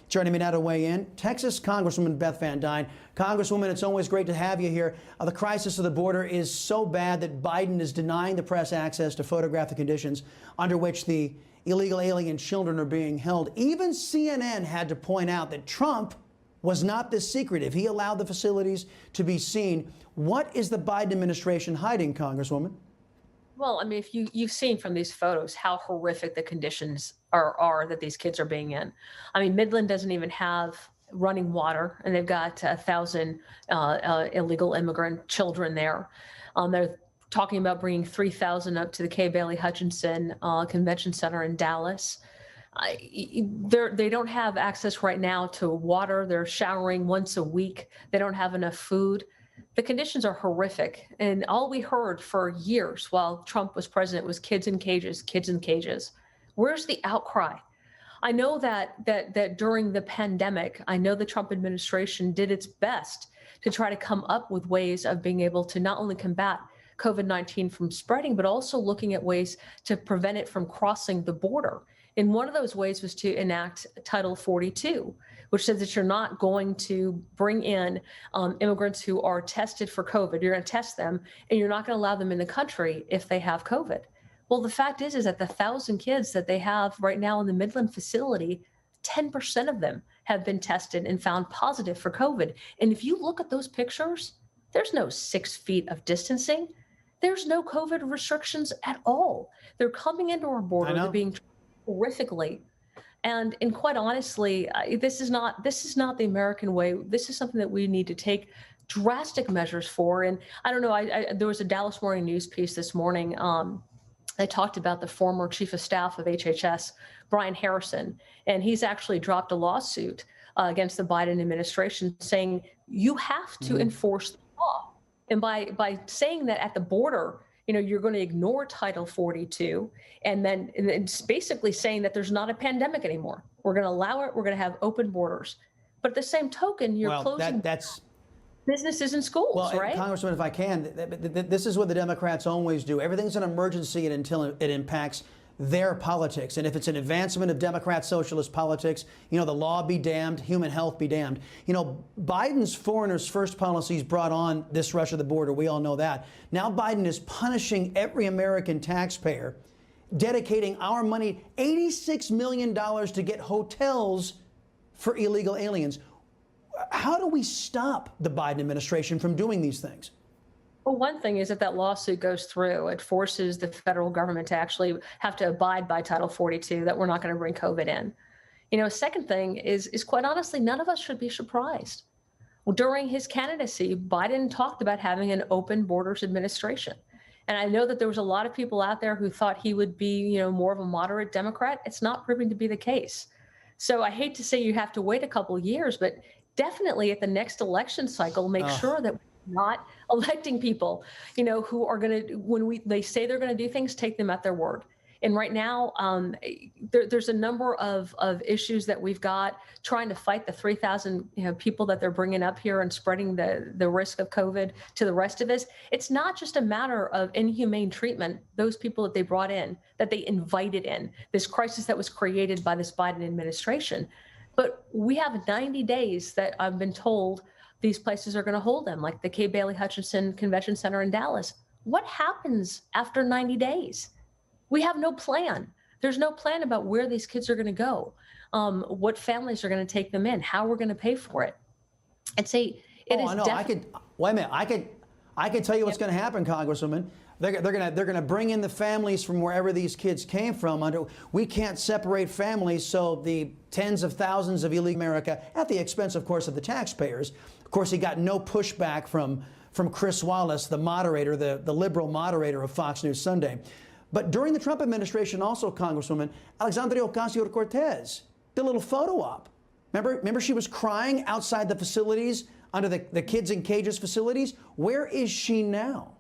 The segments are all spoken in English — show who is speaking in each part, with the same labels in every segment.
Speaker 1: Joining me now to weigh in, Texas Congresswoman Beth Van Duyne. Congresswoman, it's always great to have you here. The crisis of the border is so bad that Biden is denying the press access to photograph the conditions under which the illegal alien children are being held. Even CNN had to point out that Trump was not this secretive. He allowed the facilities to be seen. What is the Biden administration hiding, Congresswoman?
Speaker 2: Well, I mean, if you've seen from these photos how horrific the conditions are that these kids are being in. I mean, Midland doesn't even have running water, and they've got 1,000 illegal immigrant children there. They're talking about bringing 3,000 up to the Kay Bailey Hutchinson Convention Center in Dallas. They don't have access right now to water. They're showering once a week. They don't have enough food. The conditions are horrific. And all we heard for years while Trump was president was kids in cages, kids in cages. Where's the outcry? I know that during the pandemic, I know the Trump administration did its best to try to come up with ways of being able to not only combat COVID-19 from spreading, but also looking at ways to prevent it from crossing the border. And one of those ways was to enact Title 42, which says that you're not going to bring in immigrants who are tested for COVID. You're going to test them, and you're not going to allow them in the country if they have COVID. Well, the fact is that the 1,000 kids that they have right now in the Midland facility, 10% of them have been tested and found positive for COVID. And if you look at those pictures, there's no 6 feet of distancing. There's no COVID restrictions at all. They're coming into our border. They're being treated horrifically. And quite honestly, this is not the American way. This is something that we need to take drastic measures for. And I don't know, there was a Dallas Morning News piece this morning. They talked about the former chief of staff of HHS, Brian Harrison, and he's actually dropped a lawsuit against the Biden administration saying you have to enforce the law. And by saying that at the border, you're going to ignore Title 42, and then it's basically saying that there's not a pandemic anymore. We're going to allow it. We're going to have open borders. But at the same token, you're closing businesses and schools, right?
Speaker 1: Congressman, if I can, this is what the Democrats always do. Everything's an emergency until it impacts their politics. And if it's an advancement of Democrat socialist politics, the law be damned, human health be damned. Biden's foreigners first policies brought on this rush of the border. We all know that. Now Biden is punishing every American taxpayer, dedicating our money, $86 million to get hotels for illegal aliens. How do we stop the Biden administration from doing these things?
Speaker 2: Well, one thing is that lawsuit goes through. It forces the federal government to actually have to abide by Title 42, that we're not going to bring COVID in. Second thing is quite honestly, none of us should be surprised. Well, during his candidacy, Biden talked about having an open borders administration. And I know that there was a lot of people out there who thought he would be, more of a moderate Democrat. It's not proving to be the case. So I hate to say you have to wait a couple of years, but definitely at the next election cycle, make sure that we're not electing people, who are going to, when they say they're going to do things, take them at their word. And right now, there's a number of issues that we've got trying to fight the 3,000 people that they're bringing up here and spreading the risk of COVID to the rest of us. It's not just a matter of inhumane treatment, those people that they brought in, that they invited in, this crisis that was created by this Biden administration. But we have 90 days that I've been told these places are going to hold them, like the Kay Bailey Hutchinson Convention Center in Dallas. What happens after 90 days? We have no plan. There's no plan about where these kids are going to go, what families are going to take them in, how we're going to pay for it. I'd say it is.
Speaker 1: Wait a minute. I could tell you what's going to happen, Congresswoman. They're going to bring in the families from wherever these kids came from. We can't separate families, so the tens of thousands of illegal America, at the expense, of course, of the taxpayers. Of course, he got no pushback from Chris Wallace, the moderator, the liberal moderator of Fox News Sunday. But during the Trump administration, also, Congresswoman, Alexandria Ocasio-Cortez did a little photo op. Remember, she was crying outside the facilities, under the kids in cages facilities. Where is she now?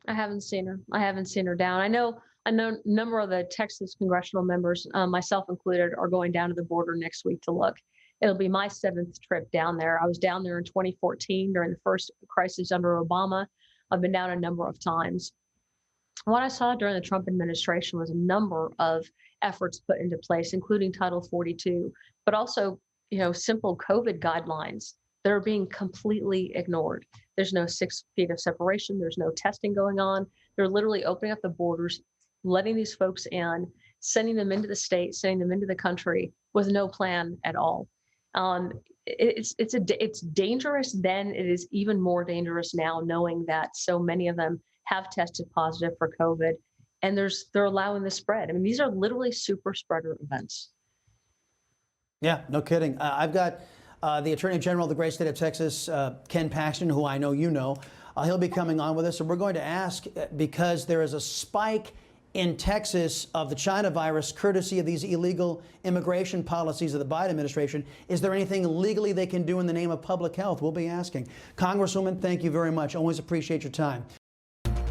Speaker 2: I haven't seen her. I haven't seen her down. I know a number of the Texas congressional members, myself included, are going down to the border next week to look. It'll be my 7th trip down there. I was down there in 2014 during the first crisis under Obama. I've been down a number of times. What I saw during the Trump administration was a number of efforts put into place, including Title 42, but also, simple COVID guidelines that are being completely ignored. There's no 6 feet of separation. There's no testing going on. They're literally opening up the borders, letting these folks in, sending them into the state, sending them into the country with no plan at all. It's dangerous then. It is even more dangerous now, knowing that so many of them have tested positive for COVID, and they're allowing the spread. I mean, these are literally super spreader events.
Speaker 1: Yeah, no kidding. I've got the Attorney General of the great state of Texas, Ken Paxton, who I know you know. He'll be coming on with us, and we're going to ask, because there is a spike in Texas of the China virus, courtesy of these illegal immigration policies of the Biden administration. Is there anything legally they can do in the name of public health? We'll be asking. Congresswoman, thank you very much. Always appreciate your time.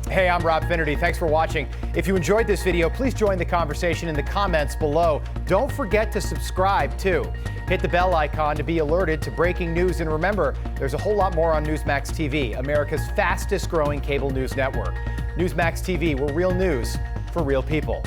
Speaker 3: Hey, I'm Rob Finnerty. Thanks for watching. If you enjoyed this video, please join the conversation in the comments below. Don't forget to subscribe, too. Hit the bell icon to be alerted to breaking news. And remember, there's a whole lot more on Newsmax TV, America's fastest growing cable news network. Newsmax TV, we're real news for real people.